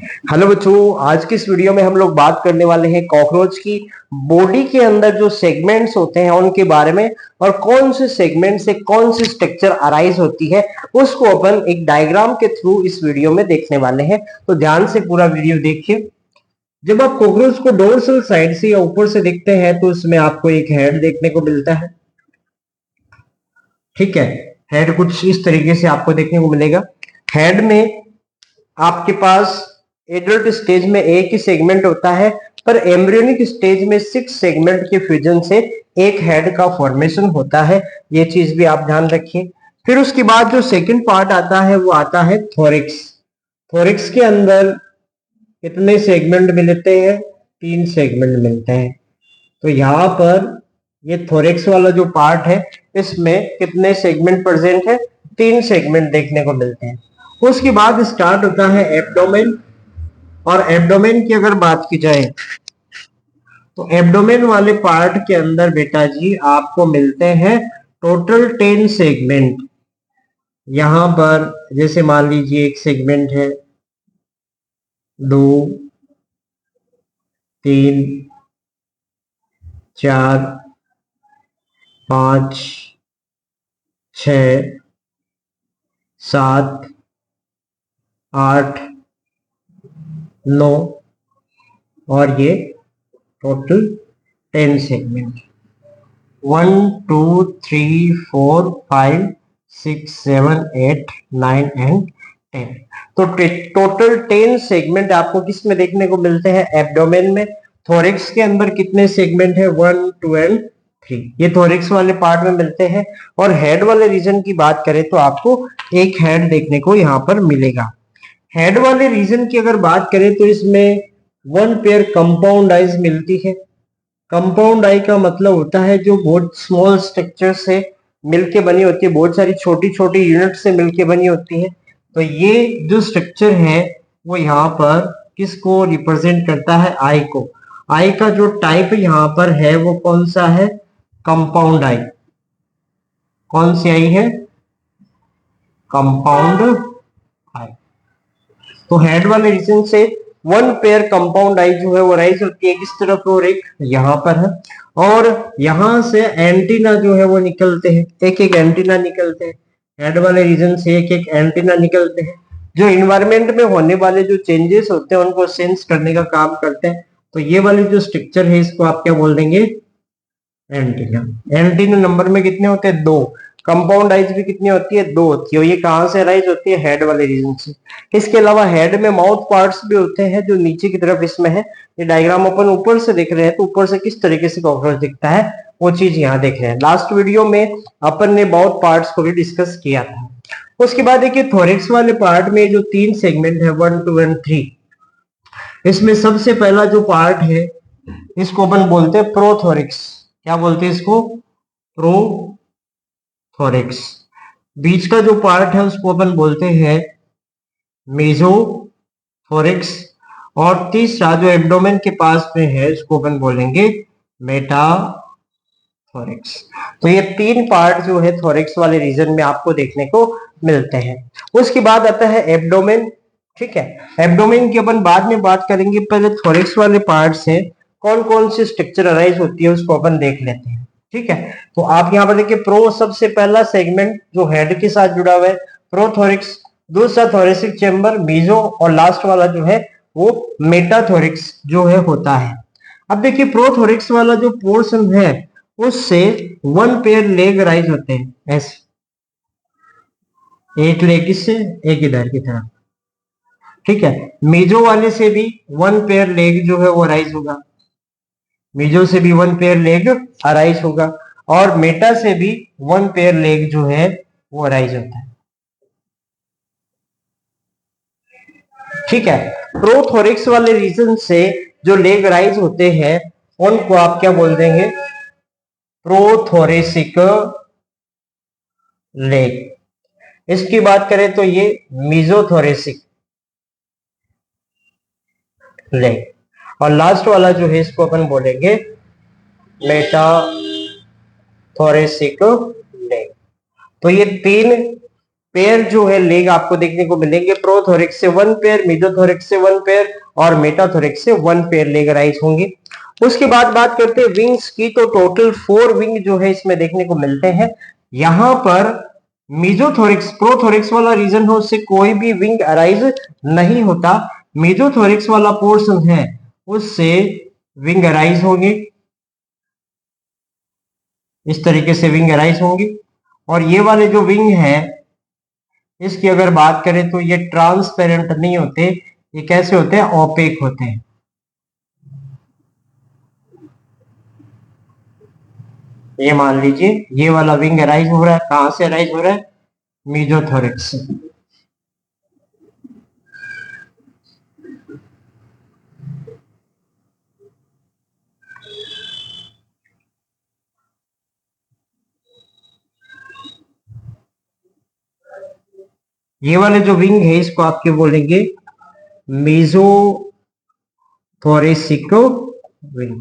Hello बच्चों, आज की इस वीडियो में हम लोग बात करने वाले हैं कॉकरोच की बॉडी के अंदर जो सेगमेंट्स होते हैं उनके बारे में, और कौन से सेगमेंट से कौन सी स्ट्रक्चर अराइज होती है उसको अपन एक डायग्राम के थ्रू इस वीडियो में देखने वाले हैं। तो ध्यान से पूरा वीडियो देखिए। जब आप कॉकरोच को डोर्सल साइड से या ऊपर से देखते हैं तो उसमें आपको एक हेड देखने को मिलता है। ठीक है, हेड कुछ इस तरीके से आपको देखने को मिलेगा। हेड में आपके पास एडल्ट स्टेज में एक ही सेगमेंट होता है, पर एम्ब्रियोनिक स्टेज में 6 सेगमेंट के फ्यूजन से एक हेड का फॉर्मेशन होता है। ये चीज भी आप ध्यान रखिए। फिर उसके बाद जो सेकंड पार्ट आता है वो आता है थोरिक्स। थोरिक्स के अंदर कितने सेगमेंट मिलते हैं? 3 सेगमेंट मिलते हैं। तो यहाँ पर ये थोरिक्स वाला जो पार्ट है इसमें कितने सेगमेंट प्रेजेंट है? 3 सेगमेंट देखने को मिलते हैं। उसके बाद स्टार्ट होता है एब्डोमेन, और एब्डोमेन की अगर बात की जाए तो एब्डोमेन वाले पार्ट के अंदर बेटा जी आपको मिलते हैं टोटल 10 सेगमेंट। यहां पर जैसे मान लीजिए एक सेगमेंट है, 2, 3, 4, 5, 6, 7, 8, 9 और ये टोटल 10 सेगमेंट। 1 2 3 4 5 6 7 8 9 एंड 10। तो टोटल 10 सेगमेंट आपको किस में देखने को मिलते हैं? एब्डोमेन में। थोरिक्स के अंदर कितने सेगमेंट है? 1 2 एंड 3। ये थोरिक्स वाले पार्ट में मिलते हैं। और हेड वाले रीजन की बात करें तो आपको एक हेड देखने को यहाँ पर मिलेगा। हेड वाले रीजन की अगर बात करें तो इसमें 1 पेयर कंपाउंड आइज मिलती है। कंपाउंड आई का मतलब होता है जो बहुत स्मॉल स्ट्रक्चर से मिलके बनी होती है, बहुत सारी छोटी छोटी यूनिट से मिलके बनी होती है। तो ये जो स्ट्रक्चर है वो यहाँ पर किसको रिप्रेजेंट करता है? आई को। आई का जो टाइप यहाँ पर है वो कौन सा है? कंपाउंड आई। कौन सी आई है? कंपाउंड आई। तो हेड वाले रीजन से 1 पेयर कंपाउंड आई जो है वो राइज होती है किस तरफ? और एक यहाँ पर है। और यहां से एंटीना जो है वो निकलते हैं, एक एक एंटीना निकलते हैं। हेड वाले रीजन से एक एक एंटीना निकलते हैं जो इन्वायरमेंट में होने वाले जो चेंजेस होते हैं उनको सेंस करने का काम करते हैं। तो ये वाली जो स्ट्रक्चर है इसको आप क्या बोल देंगे? एंटीना। एंटीना नंबर में कितने होते हैं? 2। कंपाउंड आइज भी कितनी होती है? 2 होती है। और ये कहां से अराइज होती है? हेड वाले रीजन से। इसके अलावा हेड में माउथ पार्ट्स भी होते हैं जो नीचे की तरफ इसमें है। ये डायग्राम अपन ऊपर से देख रहे हैं तो ऊपर से किस तरीके से कॉकरोच दिखता है वो चीज यहाँ देख रहे हैं। लास्ट वीडियो में अपन ने माउथ पार्ट्स को भी डिस्कस किया था। उसके बाद देखिए थोरिक्स वाले पार्ट में जो 3 सेगमेंट है 1 2 एंड 3, इसमें सबसे पहला जो पार्ट है इसको अपन बोलते हैं प्रोथोरिक्स। क्या बोलते हैं इसको? प्रोथोरिक्स। बीच का जो पार्ट है उसको अपन बोलते हैं मेसोथोरिक्स। और तीसरा जो एब्डोमेन के पास में है इसको अपन बोलेंगे मेटाथोरिक्स। तो ये 3 पार्ट जो है थोरिक्स वाले रीजन में आपको देखने को मिलते हैं। उसके बाद आता है एब्डोमेन। ठीक है, एब्डोमेन की अपन बाद में बात करेंगे, पहले थोरिक्स वाले पार्ट से कौन कौन सी स्ट्रक्चर अराइज होती है उसको अपन देख लेते हैं। ठीक है, तो आप यहाँ पर देखिए प्रो सबसे पहला सेगमेंट जो हेड के साथ जुड़ा हुआ है प्रोथोरिक्स, दूसरा थोरेसिक चेम्बर मीजो, और लास्ट वाला जो है वो मेटाथोरिक्स जो है होता है। अब देखिए प्रोथोरिक्स वाला जो पोर्शन है उससे 1 पेयर लेग राइज होते हैं ऐसे, एक लेग इससे एक इधर की तरफ। ठीक है, मीजो वाले से भी 1 पेयर लेग जो है वो राइज होगा, मीजो से भी 1 पेयर लेग अराइज होगा, और मेटा से भी 1 पेयर लेग जो है वो अराइज होता है। ठीक है, प्रोथोरिक्स वाले रीजन से जो लेग राइज होते हैं उनको आप क्या बोल देंगे? Prothoracic leg. इसकी बात करें तो ये मीजोथोरेसिक लेग, और लास्ट वाला जो है इसको अपन बोलेंगे मेटाथोरेसिक लेग। तो ये 3 पेयर जो है लेग आपको देखने को मिलेंगे। प्रोथोरिक्स से 1 पेयर, मेजोथोरिक्स से 1 पेयर और मेटाथोरिक्स से 1 पेयर लेग राइज होंगे। उसके बाद बात करते हैं विंग्स की, तो टोटल 4 विंग जो है इसमें देखने को मिलते हैं। यहां पर मेजोथोरिक्स प्रोथोरिक्स वाला रीजन हो, उससे कोई भी विंग अराइज नहीं होता। मेजोथोरिक्स वाला पोर्शन है उससे विंग अराइज होंगे, इस तरीके से विंग अराइज होंगे। और ये वाले जो विंग है इसकी अगर बात करें तो ये ट्रांसपेरेंट नहीं होते, ये कैसे होते हैं, ओपेक होते हैं। ये मान लीजिए ये वाला विंग अराइज हो रहा है, कहां से अराइज हो रहा है, मेजोथोरिक्स से। ये वाले जो विंग है इसको आपके बोलेंगे मेजोथोरेसिक विंग।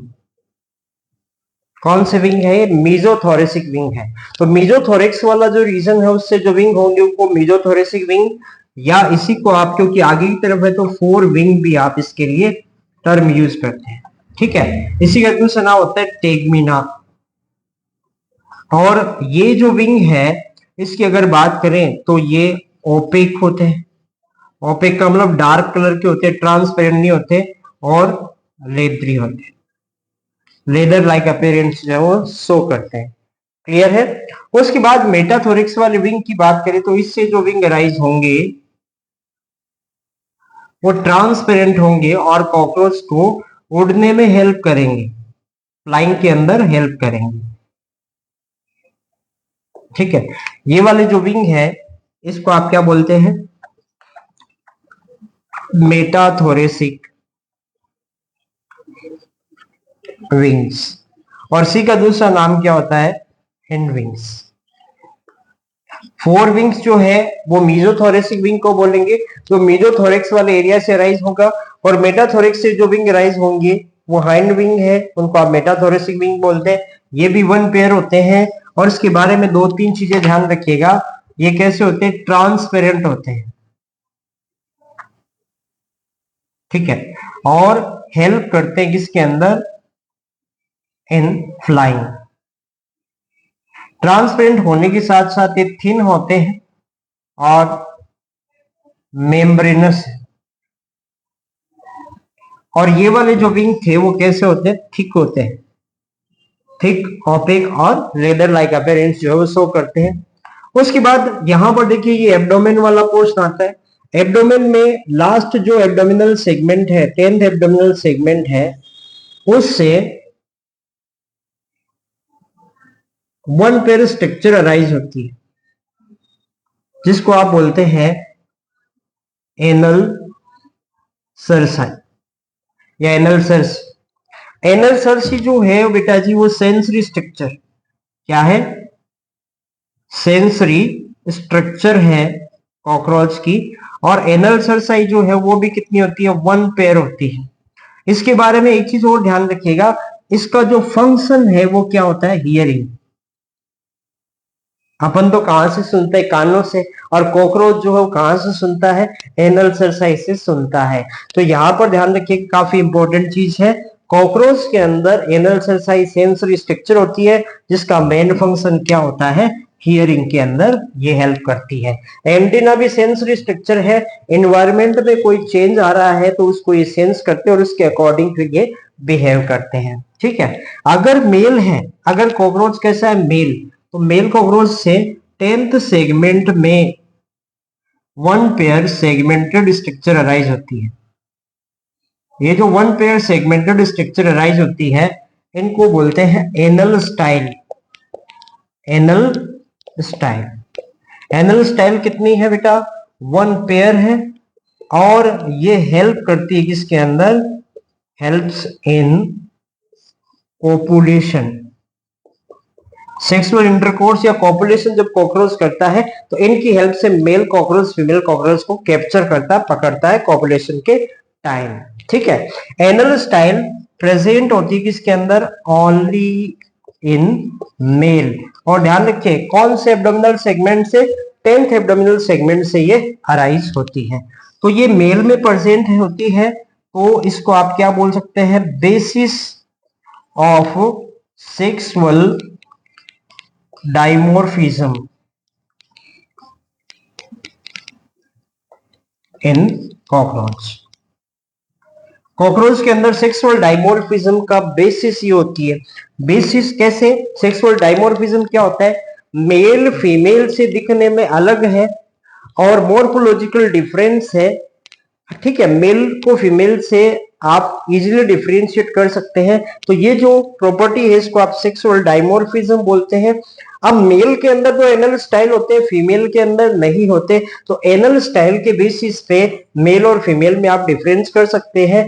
कौन से विंग है ये, मेजोथोरेसिक विंग है। तो मेजोथोरिक्स वाला जो रीजन है उससे जो विंग होंगे उनको मेजोथोरेसिक विंग, या इसी को आप क्योंकि आगे की तरफ है तो 4 विंग भी आप इसके लिए टर्म यूज करते हैं, ठीक है। इसी का दूसरा नाम होता है टेगमिना। और ये जो विंग है इसकी अगर बात करें तो ये ओपेक होते हैं। ओपेक का मतलब डार्क कलर के होते हैं, ट्रांसपेरेंट नहीं होते और लेदरी होते हैं, लेदर लाइक अपीयरेंस जो है वो शो करते हैं। क्लियर है। उसके बाद मेटाथोरिक्स वाले विंग की बात करें तो इससे जो विंग राइज होंगे वो ट्रांसपेरेंट होंगे और कॉकरोच को उड़ने में हेल्प करेंगे, फ्लाइंग के अंदर हेल्प करेंगे, ठीक है। ये वाले जो विंग है इसको आप क्या बोलते हैं, मेटाथोरेसिक विंग्स। और सी का दूसरा नाम क्या होता है, हिंड विंग्स। 4 विंग्स जो है वो मीजोथोरेसिक विंग को बोलेंगे, जो मीजोथोरेक्स वाले एरिया से राइज होगा। और मेटाथोरेक्स से जो विंग राइज होंगे वो हाइंड विंग है, उनको आप मेटाथोरेसिक विंग बोलते हैं। ये भी 1 पेयर होते हैं। और इसके बारे में 2-3 चीजें ध्यान रखिएगा, ये कैसे होते हैं, ट्रांसपेरेंट होते हैं, ठीक है। और हेल्प करते हैं किसके अंदर, इन फ्लाइंग। ट्रांसपेरेंट होने के साथ साथ ये थिन होते हैं और मेम्ब्रेनस है। और ये वाले जो विंग थे वो कैसे होते हैं, थिक होते हैं, थिक, ओपेक और लेदर लाइक अपीयरेंस जो है वो शो करते हैं। उसके बाद यहां पर देखिए ये एब्डोमेन वाला पोर्शन आता है। एब्डोमेन में लास्ट जो एब्डोमिनल सेगमेंट है, 10th एब्डोमिनल सेगमेंट है, उससे 1 पेयर स्ट्रक्चर अराइज होती है जिसको आप बोलते हैं एनल सरसाई या एनल सर्स। एनल सर्सी जो है बेटा जी वो सेंसरी स्ट्रक्चर, क्या है, सेंसरी स्ट्रक्चर है कॉकरोच की। और एनल सरसाई जो है वो भी कितनी होती है, 1 पेयर होती है। इसके बारे में एक चीज और ध्यान रखिएगा, इसका जो फंक्शन है वो क्या होता है, हियरिंग। अपन तो कहां से सुनते हैं, कानों से, और कॉकरोच जो है वो कहां से सुनता है, एनल सरसाई से सुनता है। तो यहां पर ध्यान रखिए, काफी इंपॉर्टेंट चीज है, कॉकरोच के अंदर एनल सरसाई सेंसरी स्ट्रक्चर होती है जिसका मेन फंक्शन क्या होता है, हियरिंग के अंदर ये हेल्प करती है। एंटीना भी सेंसरी स्ट्रक्चर है, एनवायरमेंट में कोई चेंज आ रहा है तो उसको ये सेंस करते हैं और उसके अकॉर्डिंग फिर ये बिहेव करते हैं, ठीक है। अगर मेल है, अगर कॉकरोच कैसा है, मेल, तो मेल कॉकरोच से 10th सेगमेंट में 1 पेयर सेगमेंटेड स्ट्रक्चर अराइज होती है। ये जो 1 पेयर सेगमेंटेड स्ट्रक्चर अराइज होती है इनको बोलते हैं anal style. Anal style, anal style कितनी है बेटा, 1 पेयर है। और ये हेल्प करती है किसके अंदर, हेल्प्स इन ओपुलेशन, सेक्सुअल इंटरकोर्स या कॉपुलेशन जब कॉकरोच करता है तो इनकी हेल्प से मेल कॉकरोच फीमेल कॉकरोच को कैप्चर करता, पकड़ता है कॉपुलेशन के टाइम, ठीक है। एनल स्टाइल प्रेजेंट होती है किसके अंदर, ओनली इन मेल। और ध्यान रखिए कौन से एब्डोमिनल सेगमेंट से, 10th एब्डोमिनल सेगमेंट से ये अराइज होती है। तो ये मेल में प्रेजेंट होती है, तो इसको आप क्या बोल सकते हैं, basis of sexual dimorphism in cockroach. Cockroach के अंदर सेक्सुअल डाइमोर्फिज्म का बेसिस ये होती है। बेसिस कैसे? सेक्सुअल डाइमोर्फिज्म क्या होता है, मेल फीमेल से दिखने में अलग है और मॉर्फोलॉजिकल डिफरेंस है, ठीक है, मेल को फीमेल से आप इजीली डिफरेंशिएट कर सकते हैं। तो ये जो प्रॉपर्टी है इसको आप सेक्सुअल डाइमोर्फिज्म बोलते हैं। अब मेल के अंदर तो एनल स्टाइल होते हैं, फीमेल के अंदर नहीं होते, तो एनल स्टाइल के बेसिस पे मेल और फीमेल में आप डिफरेंस कर सकते हैं।